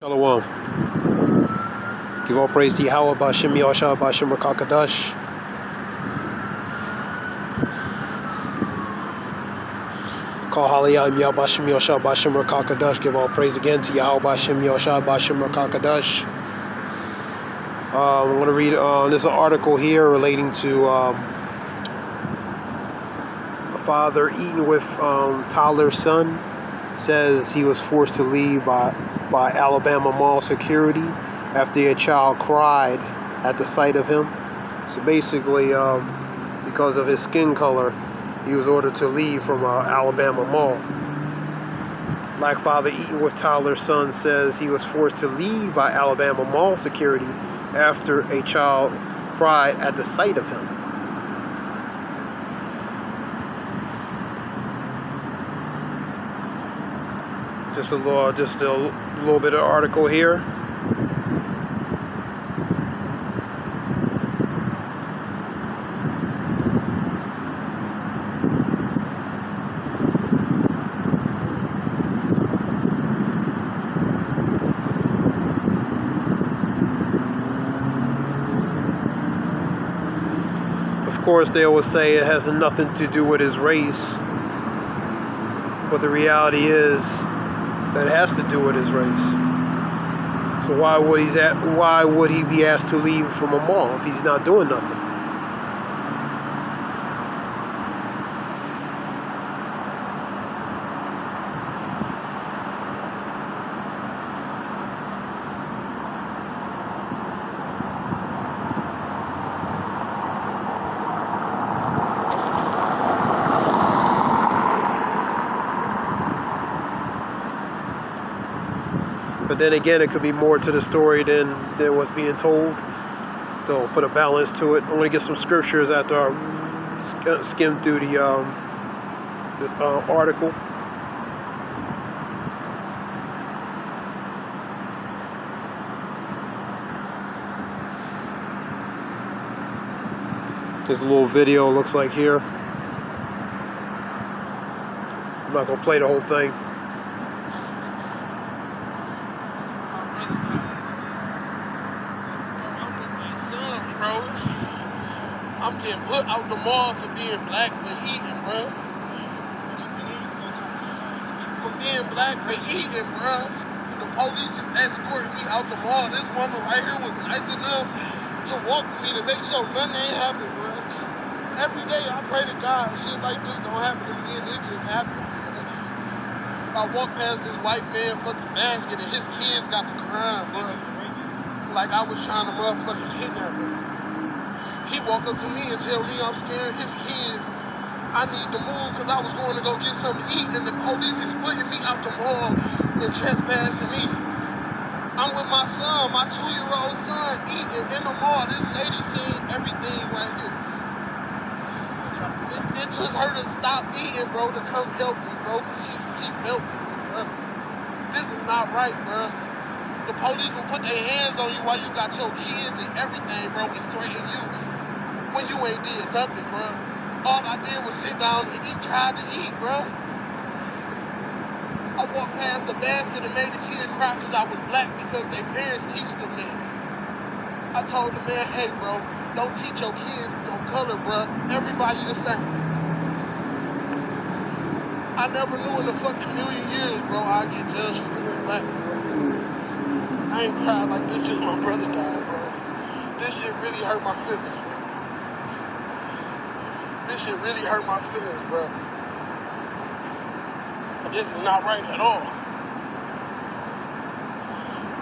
Shalom. Give all praise to Yahweh, Ba'ashem Yahshua, Ba'ashem Rakakadash. Call Haliyah, Yah, Ba'ashem Yahshua, Ba'ashem Rakakadash. Give all praise again to Yahweh, Ba'ashem Yahshua, Ba'ashem Rakakadash. I'm going to read, there's an article here relating to a father eating with Tyler's son. Says he was forced to leave by Alabama mall security after a child cried at the sight of him. So basically, because of his skin color, he was ordered to leave from Alabama mall. Black father eating with Tyler's son says he was forced to leave by Alabama mall security after a child cried at the sight of him. Just a little bit of article here. Of course, they always say it has nothing to do with his race, but the reality is that it has to do with his race. So why would he be asked to leave from a mall if he's not doing nothing? But then again, it could be more to the story than what's being told. Still put a balance to it. I want to get some scriptures after I skim through the this article. There's a little video, looks like here. I'm not going to play the whole thing. I'm getting put out the mall for being black for eating, bro. For being black for eating, bro. The police is escorting me out the mall. This woman right here was nice enough to walk with me to make sure nothing ain't happen, bro. Every day I pray to God shit like this don't happen to me, and it just happened, bro. I walked past this white man fucking basket and his kids got the crime, bro. Like I was trying to motherfucking kidnap him. He walked up to me and tell me I'm scared his kids. I need to move because I was going to go get something to eat, and the police is putting me out the mall and trespassing me. I'm with my son, my 2-year-old son, eating in the mall. This lady seen everything right here. It took her to stop eating, bro, to come help me, bro, because she felt me, bro. This is not right, bro. The police will put their hands on you while you got your kids and everything, bro, and threaten you when you ain't did nothing, bro. All I did was sit down and eat, tried to eat, bro. I walked past a basket and made the kid cry because I was black because their parents teach them that. I told the man, hey, bro, don't teach your kids no color, bro. Everybody the same. I never knew in a fucking million years, bro, I'd get judged for being black, bro. I ain't cried like this since my brother died, bro. This shit really hurt my feelings, bro. This shit really hurt my feelings, bro. This is not right at all.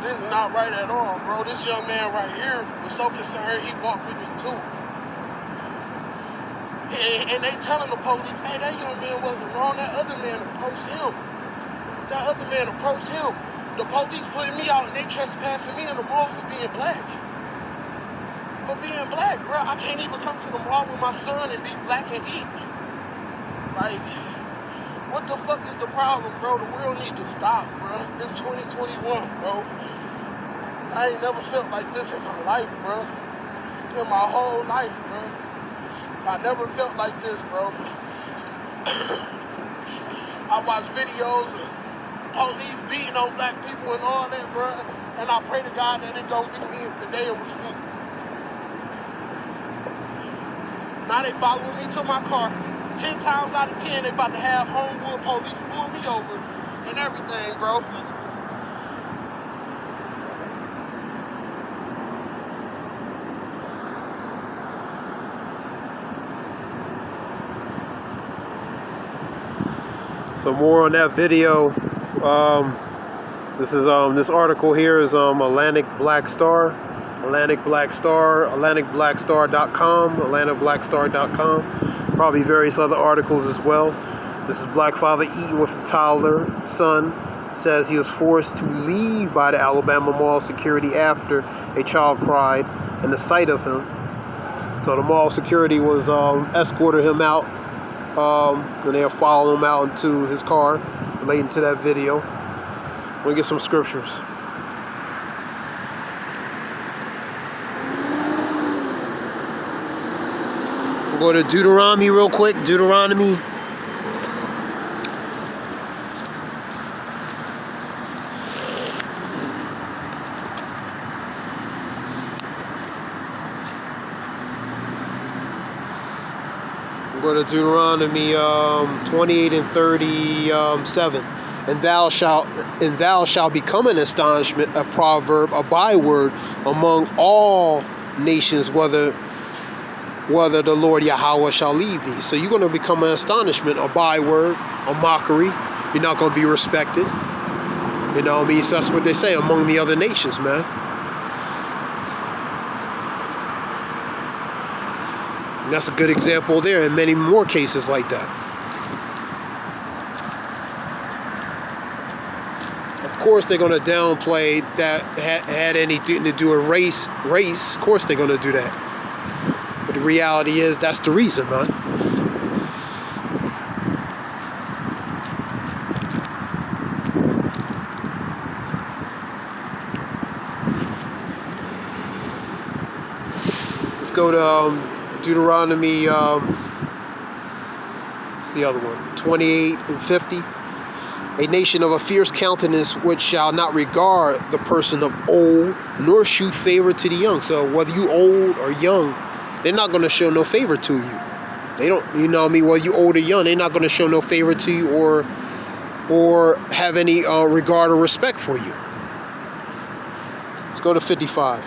This is not right at all, bro. This young man right here was so concerned he walked with me too. And they telling the police, hey, that young man wasn't wrong. That other man approached him. The police putting me out and they trespassing me in the mall for being black. For being black, bro. I can't even come to the mall with my son and be black and eat. Like, what the fuck is the problem, bro? The world need to stop, bro. It's 2021, bro. I ain't never felt like this in my life, bro. In my whole life, bro. I never felt like this, bro. I watch videos of police beating on black people and all that, bro. And I pray to God that it don't be me, and today it was me. Now they following me to my car. 10 times out of 10, they about to have Homewood police pull me over and everything, bro. So more on that video. This article here is Atlantic Black Star, AtlanticBlackStar.com, AtlanticBlackStar.com. Probably various other articles as well. This is black father eating with the toddler son. Says he was forced to leave by the Alabama mall security after a child cried in the sight of him. So the mall security was escorted him out, and they'll follow him out into his car, relating to that video. Let me get some scriptures. We'll go to Deuteronomy real quick. Deuteronomy. We'll go to Deuteronomy 28 and 37. And thou shalt become an astonishment, a proverb, a byword among all nations, whether the Lord Yahweh shall lead thee. So you're going to become an astonishment, a byword, a mockery. You're not going to be respected. You know what I mean? So that's what they say among the other nations, man. And that's a good example there, and many more cases like that. Of course they're going to downplay that had anything to do with race. Of course they're going to do that. But the reality is that's the reason, man. Let's go to Deuteronomy, what's the other one? 28 and 50. A nation of a fierce countenance which shall not regard the person of old, nor shew favor to the young. So whether you old or young, they're not going to show no favor to you. They don't, you know what I mean? Whether you old or young, they're not going to show no favor to you or have any regard or respect for you. Let's go to 55.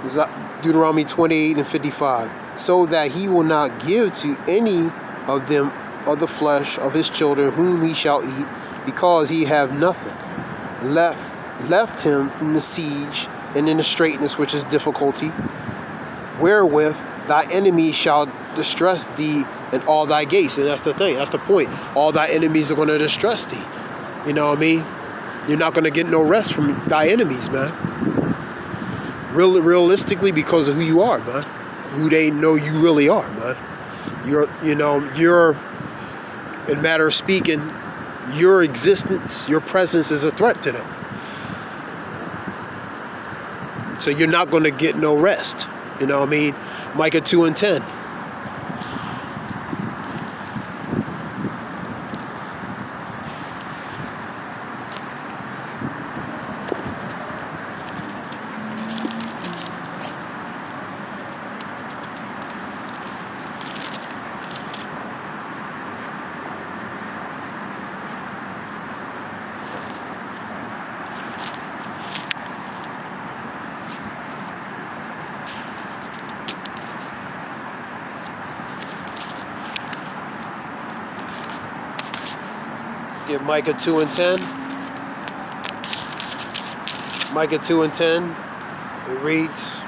This is Deuteronomy 28 and 55. So that he will not give to any of them of the flesh of his children whom he shall eat, because he have nothing left him in the siege and in the straitness, which is difficulty, wherewith thy enemies shall distress thee in all thy gates. And that's the thing, that's the point. All thy enemies are going to distress thee. You know what I mean? You're not going to get no rest from thy enemies, man. Realistically, because of who you are, man. Who they know you really are, man. You're, in matter of speaking, your existence, your presence is a threat to them. So you're not going to get no rest. You know what I mean? Micah 2 and 10. Get Micah 2 and 10. Micah 2 and 10. It reads,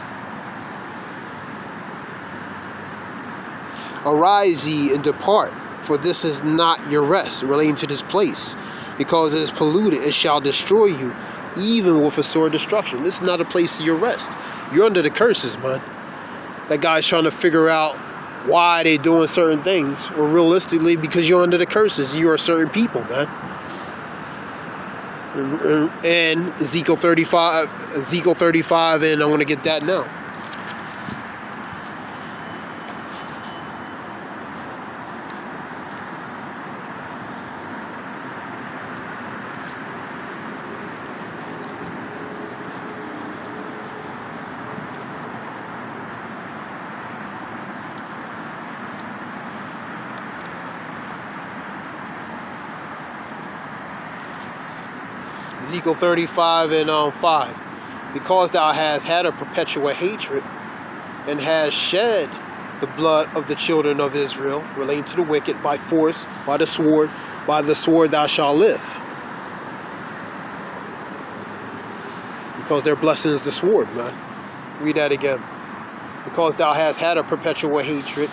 Arise ye and depart, for this is not your rest, relating to this place. Because it is polluted, it shall destroy you, even with a sore destruction. This is not a place of your rest. You're under the curses, man. That guy's trying to figure out why they doing certain things. Well, realistically, because you're under the curses. You are certain people, man. And Ezekiel 35, and I want to get that now. Ezekiel 35 and 5. Because thou hast had a perpetual hatred and hast shed the blood of the children of Israel, relating to the wicked, by force, by the sword thou shalt live. Because their blessing is the sword, man. Read that again. Because thou hast had a perpetual hatred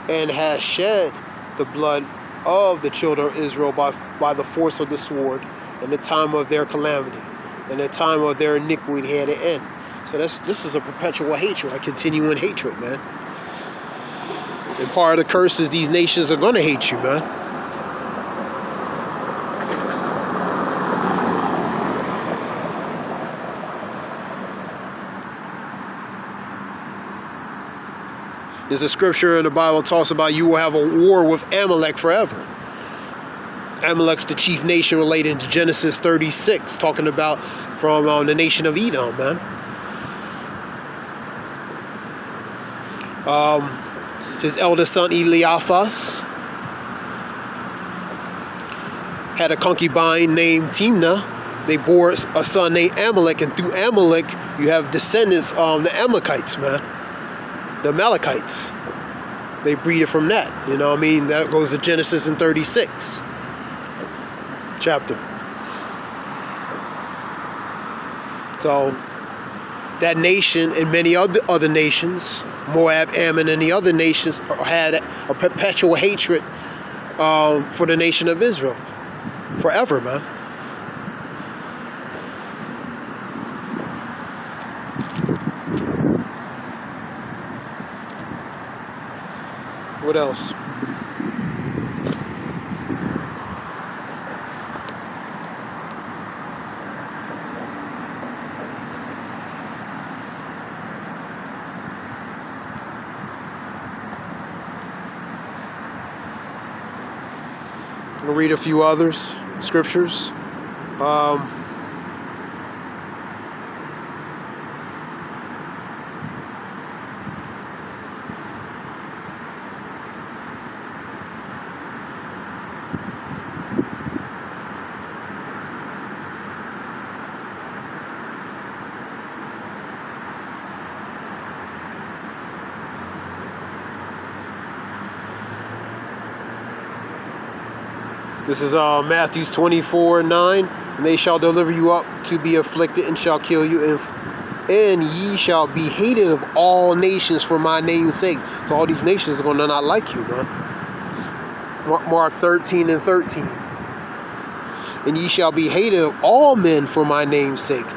and hast shed the blood of the children of Israel by the force of the sword in the time of their calamity, in the time of their iniquity had an end. So this is a perpetual hatred, a continuing hatred, man. And part of the curse is these nations are going to hate you, man. There's a scripture in the Bible that talks about you will have a war with Amalek forever. Amalek's the chief nation related to Genesis 36, talking about from the nation of Edom, man. His eldest son Eliaphas had a concubine named Timnah. They bore a son named Amalek, and through Amalek you have descendants of the Amalekites, man. The Amalekites. They breeded from that. You know what I mean? That goes to Genesis in 36 chapter. So that nation and many other nations, Moab, Ammon, and the other nations had a perpetual hatred for the nation of Israel forever, man. What else? I'm going to read a few others, scriptures. This is Matthew 24:9. And they shall deliver you up to be afflicted and shall kill you, and ye shall be hated of all nations for my name's sake. So all these nations are going to not like you, man. Mark 13:13. And ye shall be hated of all men for my name's sake.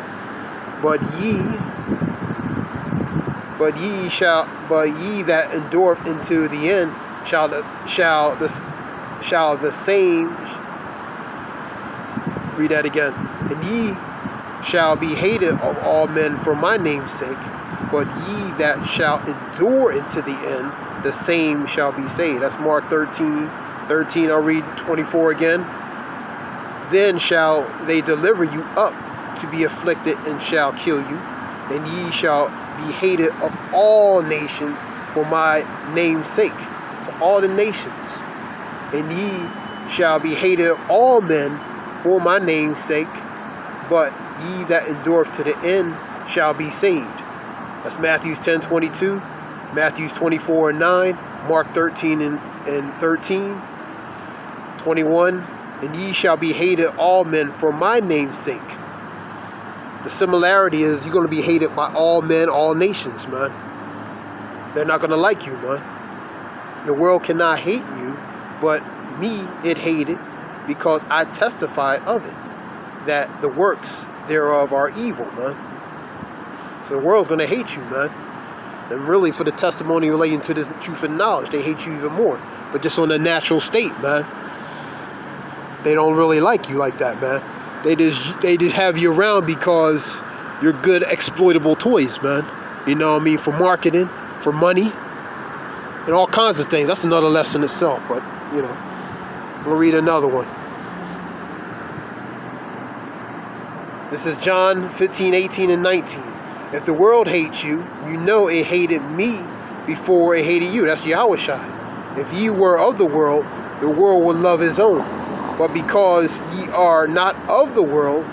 But ye that endureth into the end shall the same. Read that again. And ye shall be hated of all men for my name's sake, but ye that shall endure into the end, the same shall be saved. That's Mark 13:13. I'll read 24 again. Then shall they deliver you up to be afflicted and shall kill you, and ye shall be hated of all nations for my name's sake. So all the nations. And ye shall be hated of all men for my name's sake, but ye that endureth to the end shall be saved. That's Matthew 10:22, Matthew 24:9, Mark 13:13, 21. And ye shall be hated of all men for my name's sake. The similarity is you're going to be hated by all men, all nations, man. They're not going to like you, man. The world cannot hate you, but me it hated, because I testify of it, that the works thereof are evil, man. So the world's going to hate you, man. And really, for the testimony relating to this truth and knowledge, they hate you even more. But just on the natural state, man, they don't really like you like that, man. They just have you around because you're good exploitable toys, man. You know what I mean? For marketing, for money, and all kinds of things. That's another lesson itself, but, you know. We'll read another one. This is John 15:18 and 19. If the world hates you, you know it hated me before it hated you. That's Yahushua. If ye were of the world would love his own. But because ye are not of the world,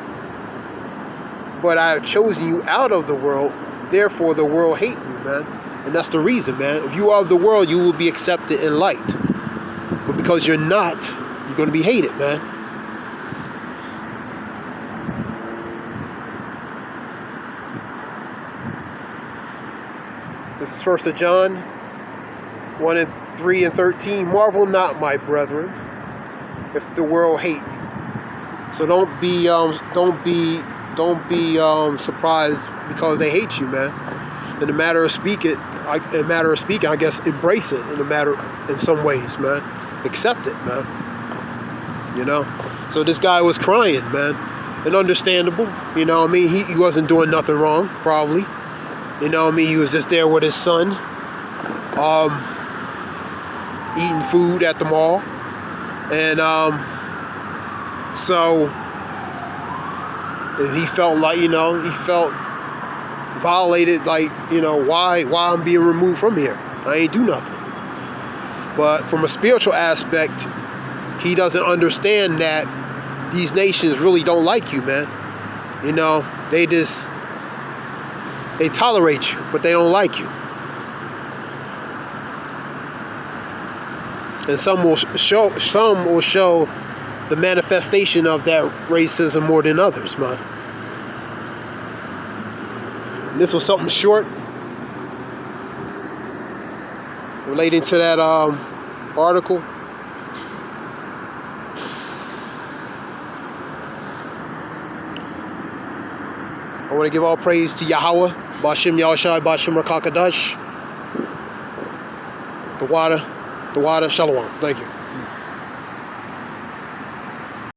but I have chosen you out of the world, therefore the world hate you, man. And that's the reason, man. If you are of the world, you will be accepted in light. But because you're not, you're going to be hated, man. This is 1 John 1:3-13. Marvel not, my brethren, if the world hate you. So don't be surprised because they hate you, man. In a matter of speaking, I guess embrace it in some ways, man. Accept it, man. You know. So this guy was crying, man, and understandable. You know what I mean? He wasn't doing nothing wrong, probably. You know what I mean? He was just there with his son, eating food at the mall, and so he felt like, he felt violated, like, why I'm being removed from here? I ain't do nothing. But from a spiritual aspect, he doesn't understand that these nations really don't like you, man. They tolerate you, but they don't like you. And some will show the manifestation of that racism more than others, man. And this was something short relating to that article. I want to give all praise to Yahweh, Bashim Yahushai, Bashim Rakakadash, the water, Shalom. Thank you.